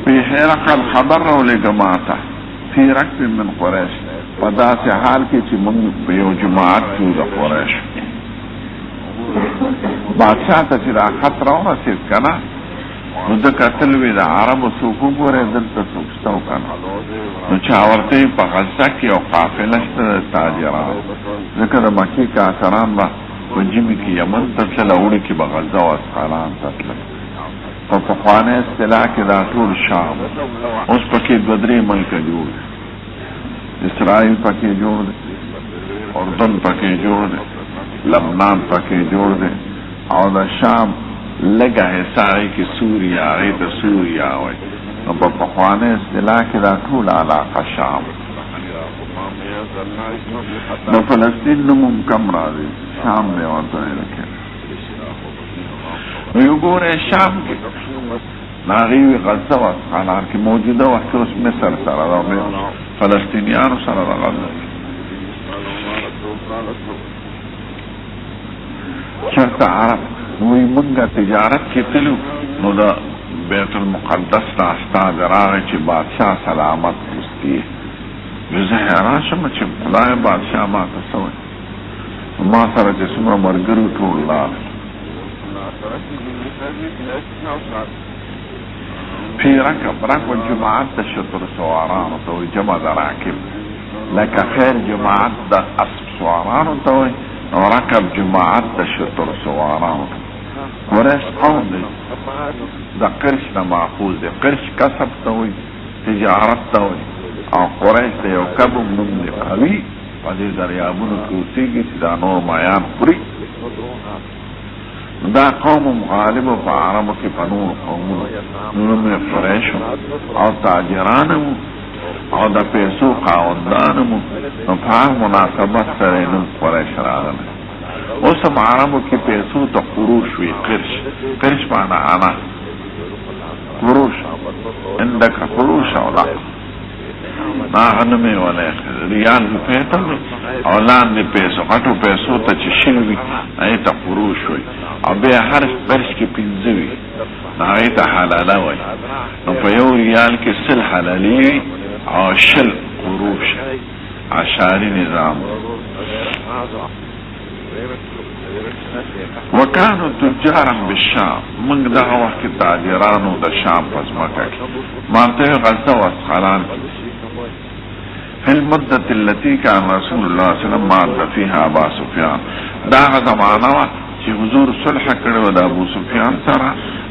په هرقل خبر راولېږه ماته في ركب من قريش په داسې حال کې چې موږ په یو جماعت کې د قریش بادشاہ ته چې دا خط راورسېد که نه نو ده کتل وي د عربو څوک وګورئ دلته څوک شته او که نه نو چا ورته په غزه کې یو قافله شته د تاجرانو ځکه د مکې کافران به په ژمي کې یمن ته تلل اوړي کې به غزه او اسقلان ته تلل په پخوانۍ اصطلاح کې دا ټول شام اوس پکې دوه درې ملکه جوړ دي اسرائیل پکې جوړ دی اردن پکې جوړ دی لبنان پکې جوړ دی او د شام لږه حصه هغې کې سوریا هغې ته سوریا وایي نو په پخوانۍ اصطلاح کې دا ټول علاقه شام د فلسطین نوم هم کم راځي شام دی ورته ویل کېږي نو یو ګورئ شام کې هغې وي غزه و اسقلان کې موجوده وخت اوس مصر سره ده فلسطینیانو سره د غزه چېرته عرب وی مونږه تجارت کې تلو نو د بیت المقدس نه استازی راغی چې بادشاه سلامت پوستي وی زه حیران شم چې خدای بادشاه ما ته څه وایي ما سره چې څومره ملګري ټول لاړل فی رکب جماعت د شتر سوارانو ته وایي جمع د راکب لکه خیر جماعت د اسب سوارانو ته وایي او رکب جماعت د شتر سوارانو ته قریش قوم دی د قرش نه ماخوذ دی قرش کسب ته وایي تجارت ته وایي او قریش د یو کبم نوم دی قوي په دې دریابونو کې اوسېږي چې دا نور مایان خوري دا قوم غالب په عربو کې په نور قومونو نوم یې قریش او تاجران او د پیسو خاوندان نو په هغه مناسبت سره نوم قریش راغلی اوس هم عربو کې پیسو ته قروش وي قرش معنی انا قروش عندك قروش او لا هغه نوم یې ولی ریال روپۍ ته او لاندې پیسو غټو پیسو ته چې شل وي هغې ته قروش وي او بیا هر قرش کې پنځه وي نو هغې ته حلاله وایي نو په یو ریال کې سل حلالي وي او شل قروش عشاري نظام وکانو تجارا بالشام موږ دغه وخت کې تاجرانو د شام په ځمکه کې مالته غزه و اسقلان فی المدة التي كان رسول الله صلی الله علیه وسلم مات فيها ابا سفیان دا هغه زمانه وه چې حضور صلح کړی و د ابو سفیان سره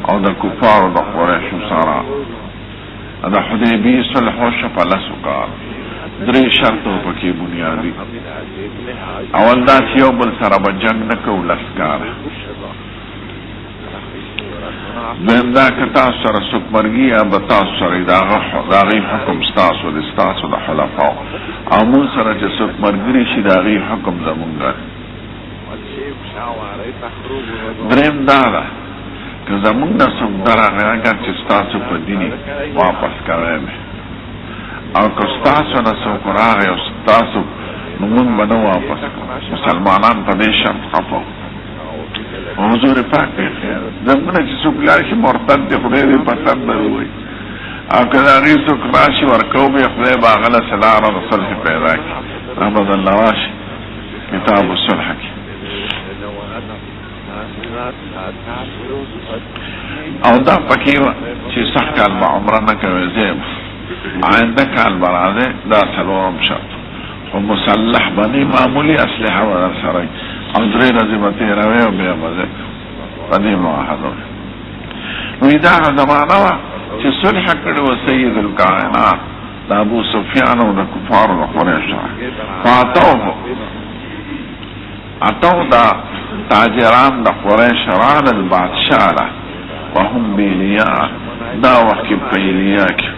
او د کفارو د قریشو سره د حدیبیې صلح وشو په لسو کال درې شرطو پکې بنیادي اول دا چې یو بل سره به جنګ نه کوو لس کاله دویم دا که تاسو سره څوک مرګي یا به تاسو سره د هغې حکم ستاسو د حلفاو او مونږ سره چې څوک ملګري شي د هغې حکم زمونږ دریم دا ده که زمونږ نه څوک درغی اگر چې ستاسو په دیني واپس کوی مې او که ستاسو نه څوک راغی او ستاسو نو مونږ به نه واپس کوو مسلمانان په دې شرط خفه حضور پاک دی خیر زمونږ نه چې څوک لاړ شي مرتد دی خدای دې پسند نه وایي او که د هغې څوک راشي ورکوو به یې خدای به هغه له لاره د صلح پیدا کړي رحمت الله واشي کتاب الصلح کې او دا پکې وه چې سخت کال به عمره نه کوې زه آینده کال به راځې دا څلورم شرط خو مسلح به نه معمولي اسلحه به در سره او درې ورځې به تېروې او بیا به زه په دې معاهده وي دا هغه زمانه وه چې صلح کړې وه سید الکائنات د ابو سفیان او د کفارو د قریشو اتو دا تاجران د قریش راغلل بادشاه له وهم بیلیا دا وخت کې په ایلیا کې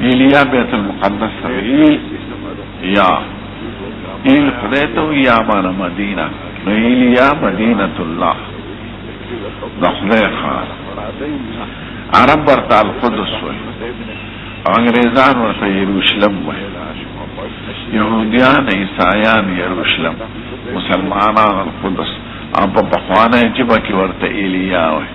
ایلیا بیت المقدس ته یا ایل خدای ته یا مانا مدینه نو ایلیا مدینة الله د خدای خان عرب ورته القدس وایي انګریزان ورته یروشلم وایي یهودیان عیسایان یروشلم مسلمانان القدس او په پخوانۍ ژبه کې ورته ایلیا وایي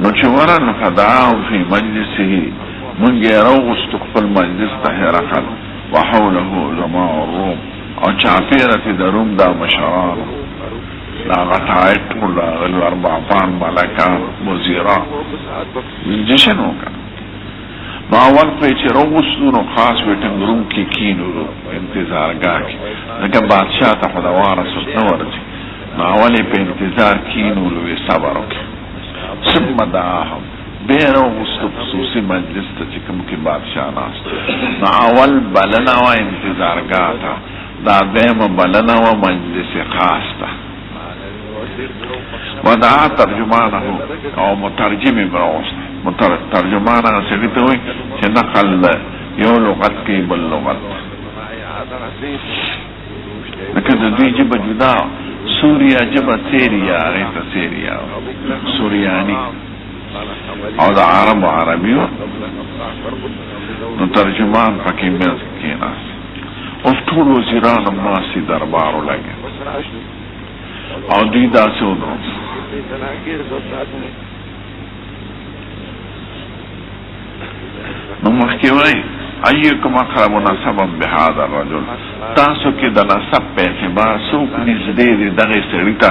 نشورا فدعاهم في مجلسه من جيروغ استقبل مجلس تهرقل وحوله علماء الروم او چاپیرت دروم دا مشران لا غطائت كلا الاربعطان ملكان وزيران جشنو كان ما اول پیچه روغستونو خاص بیٹن روم کی کینو رو انتظار گاکی لیکن بادشاہ تا خدوارا سلطنور جی ما اولی پہ انتظار کینو رو صبرو کی ثم دعاهم بیرو غسط خصوصی مجلس تا چکم کی بادشاہ ناس نا اول بلنا و انتظار گاتا دا دیم بلنا و مجلس خاص تا و دعا ترجمانه او مترجم بروست ترجمانه سلیتا ہوئی چه نقل یو لغت کی بل لغت لیکن دوی جب جدا سوریا جب سیریا غیتا سیریا سوریانی او دا عرب و عربیو نو ترجمان پاکی میز کی ناس اف طول وزیران اماسی دربارو لگے او دیدا سے ادرو نو محکیوائی ایکم اقرب نسبا بهذا الرجل تاسو کې د نسب په اعتبار څوک نږدې دي دغه سړي ته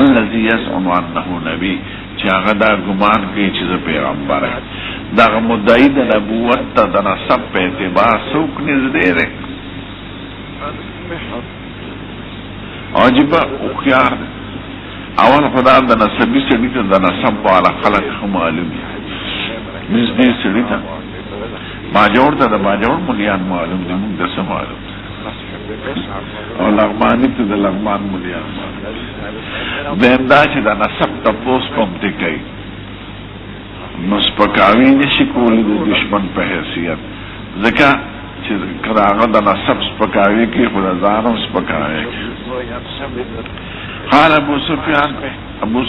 الذي يزعم انه نبي چې هغه دا ګمان کوي چې زه پیغمبر یم دغه مدعي د نبوت ته د نسب په اعتبار څوک نږدې دی عجیب هوښیار اول خدا د نسبي سړي ته د نسب والا خلک ښه معلوم دي نږدې سړي ته ماجور ته د ماجور مليان معلوم دي موږ د څه معلوم او لغمانی ته د لغمان مليان دیم دا چې د نسب تپوس کوم دی کوي نو سپکاوي نشي کولی د دشمن په حیثیت ځکه چې کله هغه د نسب سپکاوي کوي خو د ځانم سپکاوي کوي قال ابو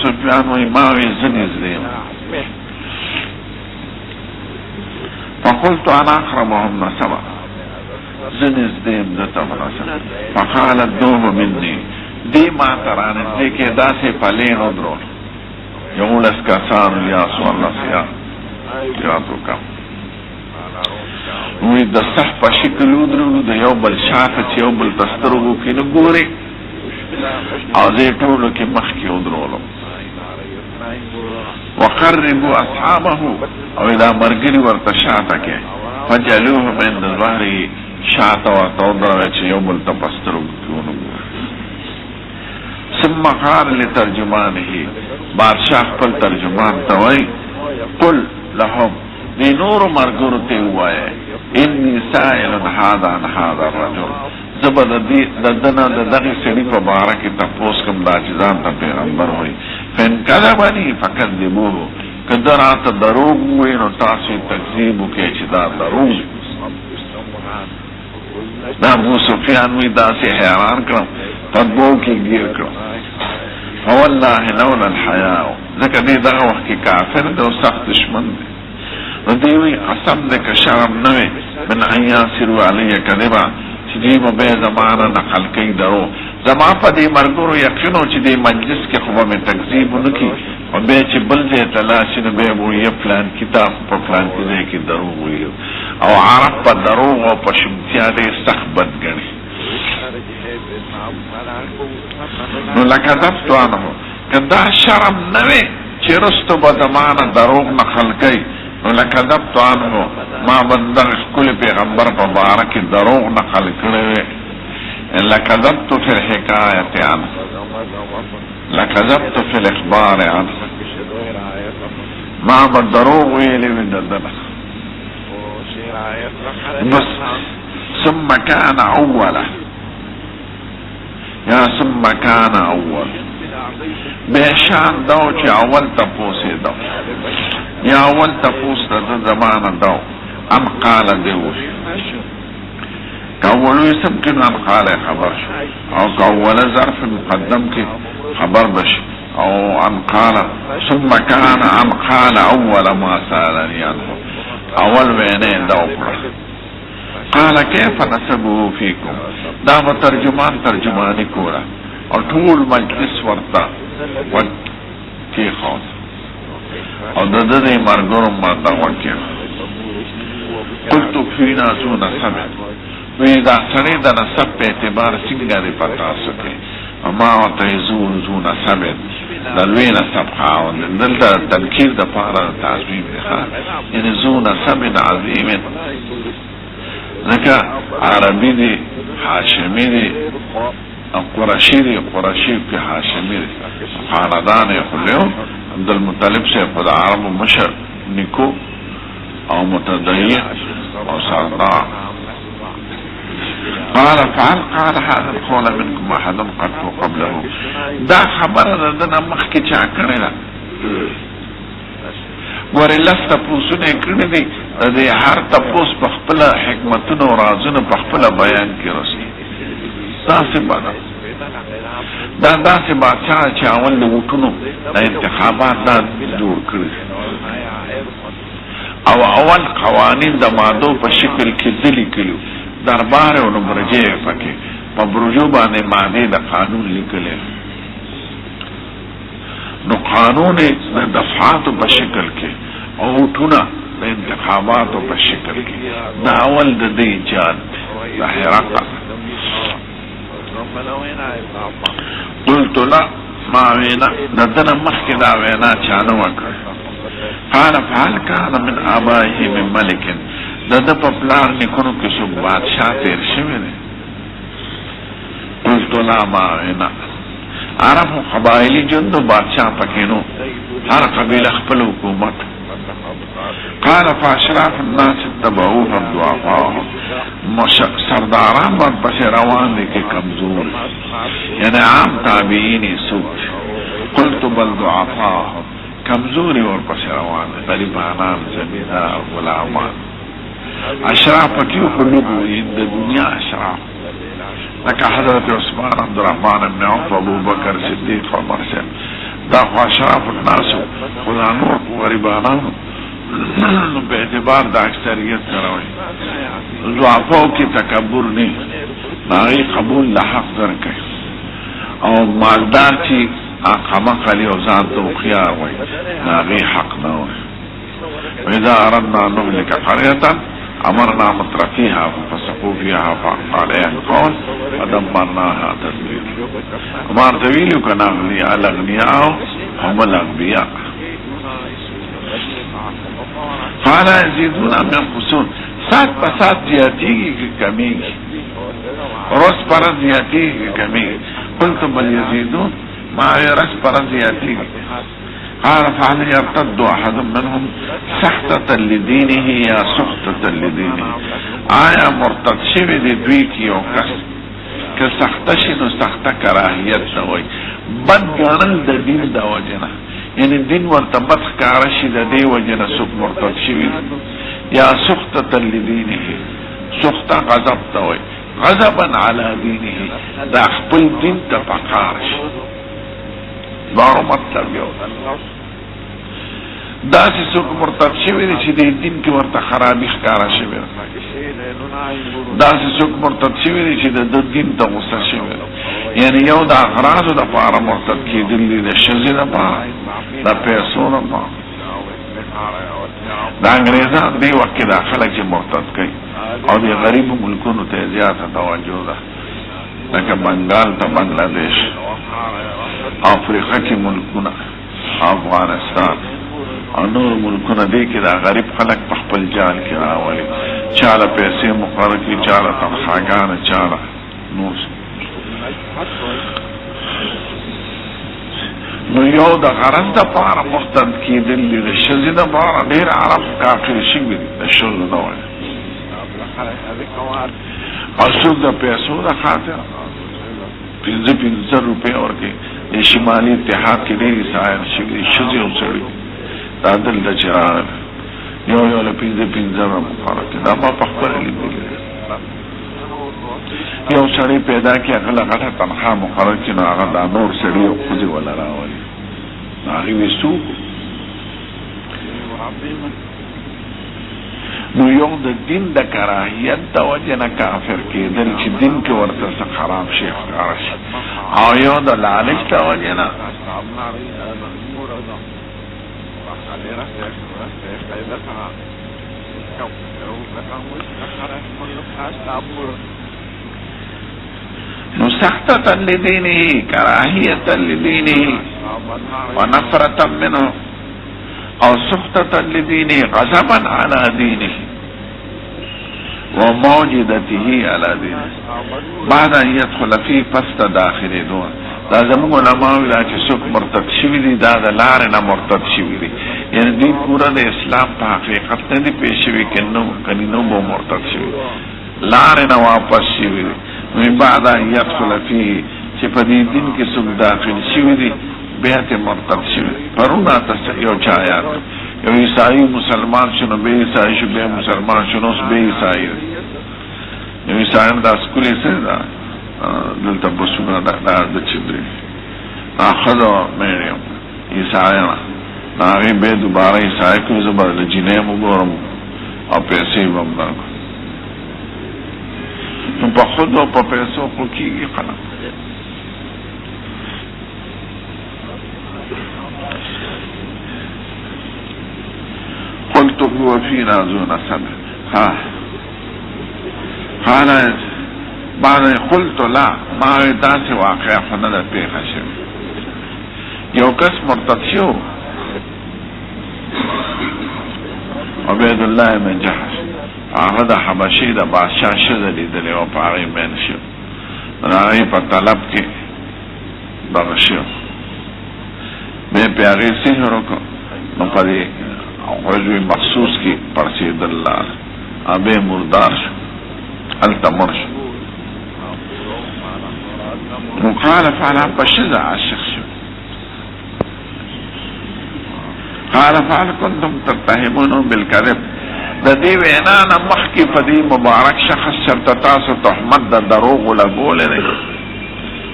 سفیان وایي ما وایي زه نږدې یم فقلت انا اقربهم نسبا زنز دیم دتا مناسب فقالت دوه مني دی ما تران دیکھے دا سے پلین ادرول یقول اس کا سان الیاس والله سیان یاتو کم وی دا صح پا شکل ادرولو دا یو بل شاعت چی یو بل تسترگو کی نگوری او دی طولو کی مخ کی ادرولو وقربوا اصحابه او اذا مرگری ورتشاتا کے فجلوه من ظهره شاعتا ورتودرو چی یو بل تپسترگو کی نگوری ثم قال لترجمانه بادشاہ قل ترجمان توئی قل لهم دی نور مرگرو تیوائے انی سائل هذا عن هذا الرجل زبا ددنا ددغی سڑی پا بارکی تپوس کم دا چیزان تا پیغمبر ہوئی فین کذبنی فکذبوه کدر آتا دروگ ہوئی نو تاسی تکذیبو کے چیزا دروگ دا ابو سفیان ہوئی دا سی حیران کرم تدبو کی گیر کرم فوالله لولا الحیاء ذکر دی دا وقت کی کافر دو سخت دشمن دی ردیوی قسم دک شرم نوی من ایاسرو علی کذبا چی دی مبی زمانا نقل کئی درو زمان پا دی مرگورو یقینو چی دی مجلس کے خوبا میں تکذیبو نکی و بے چی بلدی تلاشی نبی بوئی فلان کتاب پا فلان کزے کی درو ہوئی او عرب پا درو و پا شمتیا دی سخت بد گنی نو لکذبتو آنهو کدا شرم نوی چی رستو با زمان دروغ نقل کئی نو لکذبتو آنهو ما بندغ کل پیغمبر پا بارک دروغ نقل کروی لکذبتو فی الحکایت عنه لکذبتو فی الاخبار عنه ما بدروغ ویلی ویددنا بس ثم كان اولا یا ثم كان اول بهشان دو چې اول تپوسې دو یا اول تپوس د زمانه دو ام قال دیوش کاولو اسم کن ام قال خبر شو او کاول ظرف مقدم کی خبر بش او ام قال ثم كان ام قال اول ما سالني عنه اول وینه دو پڑا قال كيف نسبه فيكم دا ترجمانی کولا اور ټول مجلس ورتا وکی خواست او دده مرگرم ماتا وکی قلتو فینا زو نسب وی دا سره دا نسب پہ اعتبار سنگا دی پتا سکے اما وطا زو نسب دلوی نسب خواهن دل دا تنکیر دا پارا تعظیم دی خواه یعنی زو نسب عظیم ذکا عربی دی حاشمی دی قرشی دی قرشی کی حاشمی دی خاندان خلیو عبدالمطلب سے خدا عرب مشر نکو او متدین او سردار قال فعل قال هذا القول منكم احد قد قبله دا خبر دنا مخکی چا کړی دا ورې لست پوسونه کړی دی د هر تپوس په خپل حکمتونو او رازونو په خپل بیان کې رسي تاسو باندې دا داسې بادشاہ چې اول د وټونو د انتخابات دا جوړ کړی او اول قوانین د مادو په شکل کې ځلی کړو دربار او برجه پکې په برجو باندې ماده د قانون لیکل نو قانون د دفعات په شکل کې او ټونه د انتخابات په شکل کې دا اول د دې ایجاد د حرکت قلت لا ما وینا ددنا مخکې دا وینا چانه وکړ قال فعل كان من آبائه من ملك دد په پلار نکونو کې څو بادشاہ تیر شوی دی قلت لا ما وینا عرب قبائلی جندو بادشاہ پکینو هر قبیله خپل حکومت قال فاشراف الناس اتبعوهم ضعفاهم سرداران بر پس روان دی که کمزور یعنی عام تابعین سوچ قلت بل ضعفاهم کمزوری ور پس روان دی غریبانان زمیدار غلامان اشراف پکیو خلوبو این دی دنیا اشراف لکه حضرت عثمان عبدالرحمن ابن عوف ابو بکر صدیق عمر سے دا خو اشراف الناسو خدا نور غریبانانو په اعتبار د اکثریت سره وي ضعفو کې تکبر نه ناغي قبول له حق درکې او مالدار چې اقامه خلی او ځان ته خيار وي ناغي حق نه وي واذا اردنا ان نهلك قريه امرنا مترفيها فسقوا فيها فعليها القول فدمرناها تدميرا امر طويل كان الاغنياء هم الاغبياء فانا يزيدون ام ينقصون سات پسات زیادیگی که کمیگی رس پرد زیادیگی که کمیگی قلت بل يزيدون ما رس پرد زیادیگی قال فهل يرتد احد منهم سختة لدينه یا سختة لدينه آیا مرتد شوی دی دوی کی او کس که سختشی نو سخته کراهیت نوی بد گانل دا دین دا وجنه یعنی دین ورته بد ښکاره د دې وجه نه څوک مرتد شوي یا سختة لدینه سخته غضب ته وایي غضبا علی دینه دا خپل دین ته فقار شي دواړو مطلب یو داسې څوک مرتد شوي دی چې د دین کې ورته خرابي ښکاره شوې ده داسې څوک مرتد شوي دی چې د دین ته غوسه شوی ده یعنی یو د اغراضو دپاره مرتد کېدل دي د ښځې دپاره د پیسو دپاره د انګریزان دې وخت کې دا خلک چې مرتد کوي او د غریبو ملکونو ته زیاته توجه ده لکه بنګال ته بنګلادیش افریقا کې ملکونه افغانستان او نور ملکونه دې کې دا غریب خلک په خپل جال کې راولي چاله پیسې مقرر کړي چاله تنخواګانې چاله نور نو یو د غرض دپاره مرتد کېدل دي د ښځې دپاره ډېر عرب کافر شوي دي د ښځو نه وایي او څوک د پیسو د خاطر 500 روپۍ ورکوي شمالي اتحاد کې ډېر سایر شوي شذي او سړي دا دلته چې راغله یو له پنځه مبارک دا ما په خپل لیدل یو سړی پیدا کې هغه غټه تنخواه مقرر کړي نو هغه دا نور سړي او ښځې ولا راولي هغې وې څوک نو یو د دین د کراهیت د وجې نه کافر کېدل چې دین کې ورته څه خراب شي ښکاره شي او یو د لالچ د وجې نه نو سختة لدينه كراهية لدينه ونفرة منه او سختة لدينه غضبا على دينه وموجدته على دينه بعد ان يدخل فيه پست داخل دون دا زمون علماء دا چې څوک مرتد شوي دي دا د لارې نه مرتد شوي دي یعنی دوی پوره د اسلام په حقیقت نه دي پېښ شوي کني نو به مرتد شوي لارې نه واپس شوي دي من بعد ان يدخل فيه چې په دې دین کې څوک داخل شوي دي بیا ته مرتد شوي پرونه تاسو یو چا یاد یو عیسائی مسلمان شنو به عیسائی شو به مسلمان شنو به عیسائی یو عیسائی دا سکولې سره دا دلته بسونه دا د چدري اخذو مریم عیسائی نه هغه به دوباره عیسائی کو زبر د جنې وګورم او پیسې ومنه نو په خود او په پیسو خو کېږي خلک قلت هو فينا ذو نسب قال بعد قلت لا ما داسې واقع خو نه ده پېښه شوې یو کس مرتد شو عبید الله بن جحش هغه د حبشي د بادشاه ښځه لیدلې وه په هغې مین شو نو هغې په طلب کې دغه شو بیا پې هغې سحر وکړو نو په دې عضو مخصوص کې پړسېدل لاړ بیا مردار شو هلته مړ شو نو قال فعلا په ښځه عاشق شو قال فعل كنتم تتهمون بالكذب د دې وینا نه مخکې په دې مبارک شخص چرته تاسو تهمت د دروغو لګولی دی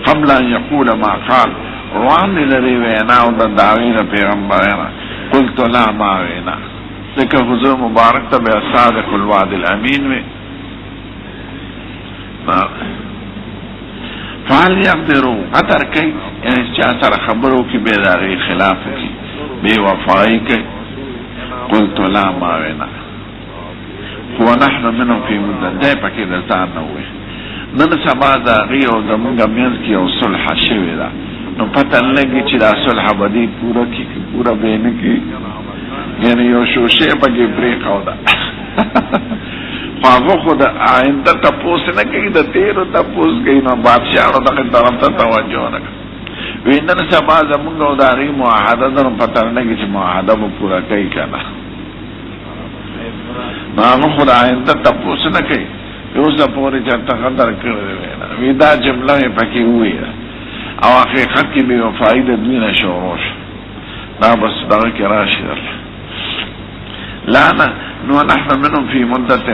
قبل ان یقول ما قال وړاندې د دې وینا او د دعوې د پیغمبرانه قلت لا ما وینا ځکه حضور مبارک ته بیا صادق الوعد الامین وی فعل یقدرو قدر کوي یعنی چا سره خبرو کې بیا د هغې خلاف کوي بې وفایي کوي قلت لا ما وینا ونحن منهم في مدة دی پکې د ځان نه ووایي نن سبا د هغې او زمونږ منځ کې یو صلح شوې ده نو پته نه لګي چې دا صلح به دې پوره کړي که پوره به یې نه کړي یعنې یو شوشې پکې پرېښوده خو هغه خو د آینده تپوس نه کوي د تېرو تپوس کوي نو بادشاهانو دغې طرف ته توجه نه کوي وایي نن سبا زمونږ او د هغې معاهده ده نو پته نه لګي چې معاهده به پوره کوي که نه نو هغه خو د آینده تپوس نه کوي اوس د پورې چېرته قدر کړی دی وینا وایي دا جمله یې پکې وویله او حقیقت کې بې وفایي د دوی نه شروع شو دا بس دغه کې راشي درله لا نه نو نحن منهم فی مدة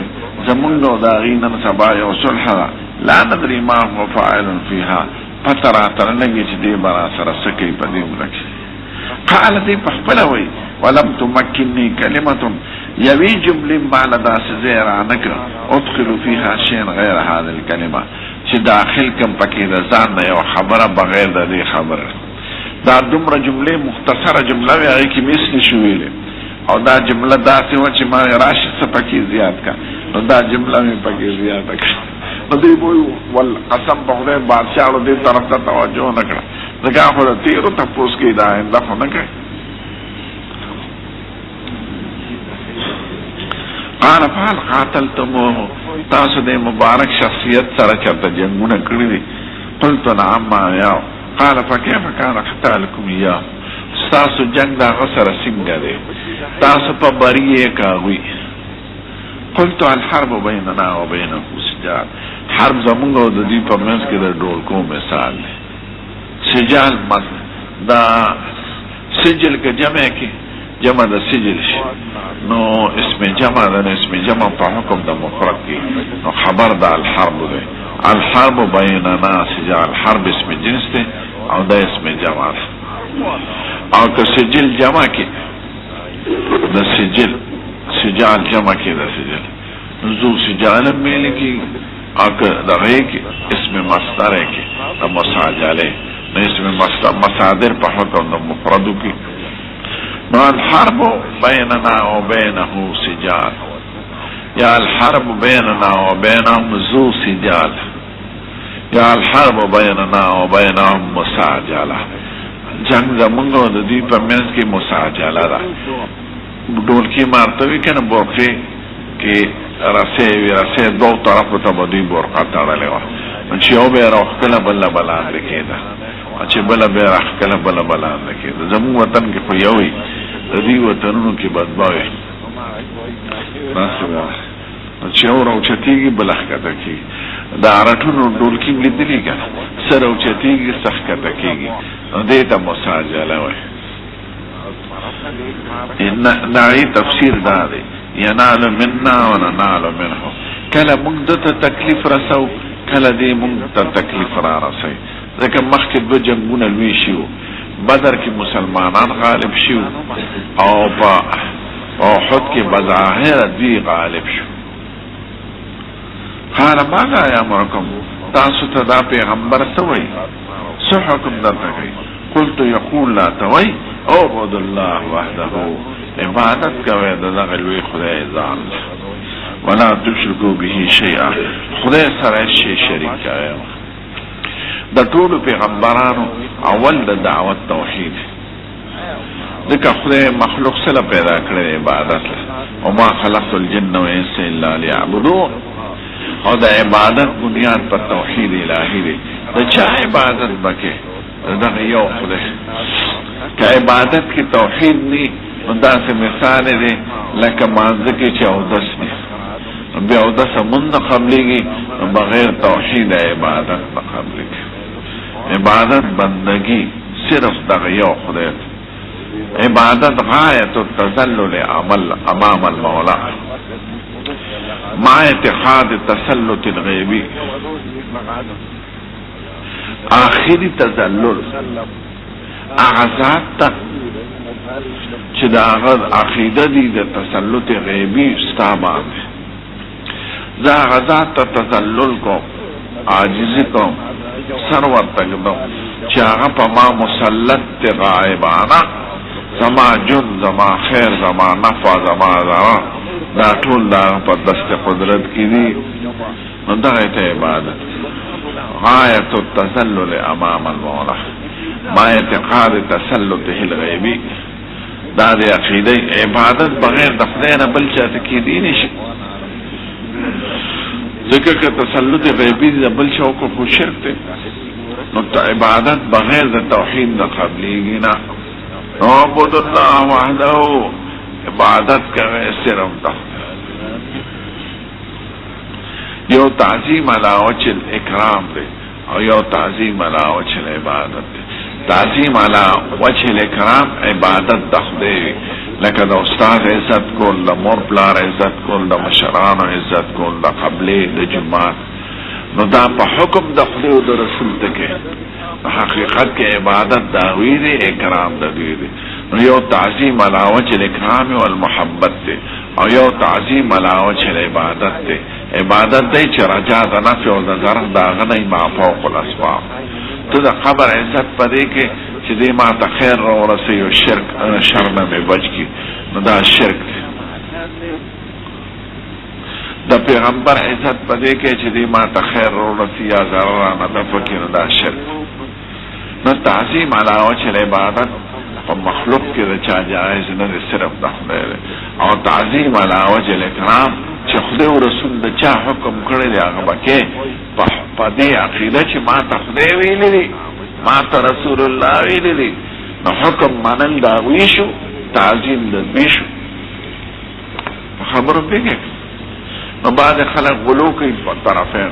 زمونږ او د هغې نن سبا یو صلح ده لا ندري ما هو فاعل فیها پته راته نه لګي چې دې به راسره څه کوي په دې عمره کې قال دې په خپله وایي ولم تمکنني کلمة یوی جملې ماله داسې ځای رانه کړه ادخلو فیها شیئا غیر هذه الکلمه چې داخل کم پکې د ځان نه یو خبره بغیر د دې خبره دا دومره جملې مختصره جمله وي هغې کې مس نه شو ویلی او دا جمله داسې وه چې ما راشي څه پکې زیات کړه نو دا جمله مې پکې زیاته کړه نو دوی به وایي والقسم په خدای بادشاهانو دې طرف ته توجه نه کړه ځکه خو د تېرو تپوس کوي د آینده خو نه کوي قال فعل قاتلتموه تاسو د مبارک شخصیت سره چرته جنګونه کړي دي قلت نعم ما یاو قال فكيف كان قتالكم اياه تاسو جنگ د هغه سره څنګه دی تاسو په بری یې کاوي قلت الحرب بيننا وبينكم سجال حرب زمونږ او د دې په منځ کې د ډولکو مثال دی سجال دا سجل که جمع کی جمع دا سجل شي نو اسم جمع دا اسم جمع په حکم دا مفرد کی نو خبر دا الحرب ده. الحرب بیننا سجال، حرب اسم جنس ده او دا اسم جمع ده. او که سجل جمع کی دا سجل سجال جمع کی دا سجل ذو سجال میلی کی او که دا غی کی اسم مصدر کی دا مساجله نو اسم مصادر په حکم دا مفردو کی نو الحرب بیننا و بینه سجال یا الحرب بیننا و بینهم ذو سجال یا الحرب بیننا و بینهم مساجله. جنگ زمونگو دا دی پا منز کی مساجله دا ڈولکی مارتوی کنه برقی که رسه دو طرف تا با دی برقا تارلی و چی او بیر اخکل بلا بلان لکی دا چی بلا بیر اخکل بلا بلان لکی دا. زمون وطن کی خویوی دا دی وطنونو کی بدباوی ناسو دا چی او روچتیگی بلخکتا کی دا عرطونو ڈولکی لیدلی کن سر روچتیگی سخکتا کیگی دیتا مساجله وی. نعی تفسیر داده ینال منا و ننال منه کل مگدتا تکلیف رسو کل دی مگدتا تکلیف را رسی. ذکر مخکد با جنگون الوی شیو بدر کی مسلمانان غالب شیو او پا احد کی بظاہر دی غالب شو. قال ماذا یامرکم تاسو تدا پیغمبر سوئی سو حکم درتا گئی قلت یقول لا توئی اعبد الله وحده عبادت کوي د غلوی خدای ځان ولا تشركوا به شيئا خدای سره شي شریک کوي. د ټول پیغمبرانو اول د دعوت توحید ځکه خدای مخلوق سره پیدا کړی عبادت او ما خلقت الجن والانس الا ليعبدون او د عبادت بنیاد پر توحید الهی دی. د چا عبادت بکې دغه یو خدای که عبادت کی توحید نی دا سے مثال دی لکه مانزه کی چه اودس نی بیا اودس مند قبلی گی بغیر توحید عبادت بقبلی گی. عبادت بندگی صرف دغیو خدای. عبادت غایت التذلل عمل امام المولا مع اتخاذ تسلط الغیبی. آخری تذلل اعزاد تا چه دا اغد عقیده دی دا تسلط غیبی ستابان دی دا اعزاد تا تذلل کو عاجزی کو سرور تقدم چه اغا پا ما مسلط تی غائبانا زما جن زما خیر زما نفع زما ذرا دا طول دا اغا پا دست قدرت کی دی دا غیت عبادت غایت التذلل امام المولا ما اعتقاد تسلطه الغیبی دا دی عقیده عبادت بغیر د خدای نه بل چاته کیدی نشي. ځکه که تسلط غیبی د بل چا کو خو شرک دی نو عبادت بغیر د توحید نه قبلیږي نه. عبد الله وحده عبادت کوي صرف د یو تعظیم علی وجه الاکرام دی او یو تعظیم علی وجه العبادت دی. تعظیم علی وجه الاکرام عبادت دخده لکه دا استاد عزت کول دا مور پلار عزت کول دا مشران عزت کول دا قبله دا جماعت نو دا پا حکم دخده و دا رسول تکے حقیقت کے عبادت داوی دے اکرام داوی دے نو یو تعظیم علی وجه الاکرام والمحبت دے او یو تعظیم علی وجه العبادت دے. عبادت دے چه رجا دا نفع و دا ضرر دا غنی ما فوق الاسباب تو دا قبر عزت پا دے کے چه دے ما تا خیر رو رسی و شرک شرم میں بچ کی نو دا شرک دے. دا پیغمبر عزت پا دے کے چه دے ما تا خیر رو رسی یا ضرر ندفع کی نو دا شرک نو تعظیم علی وجه العبادت و مخلوق کی رچا جائز نو صرف دا خدای دے او تعظیم علی وجه الاکرام چه خدای و رسول دا چا حکم کرده دی آغا بکے پا دی عقیده چه ما تا خدای ویلی دی ما تا رسول اللہ ویلی دی نو حکم منل دا ویشو تعظیم دا بیشو خبرو بگه نو بعد خلق غلو کئی طرفین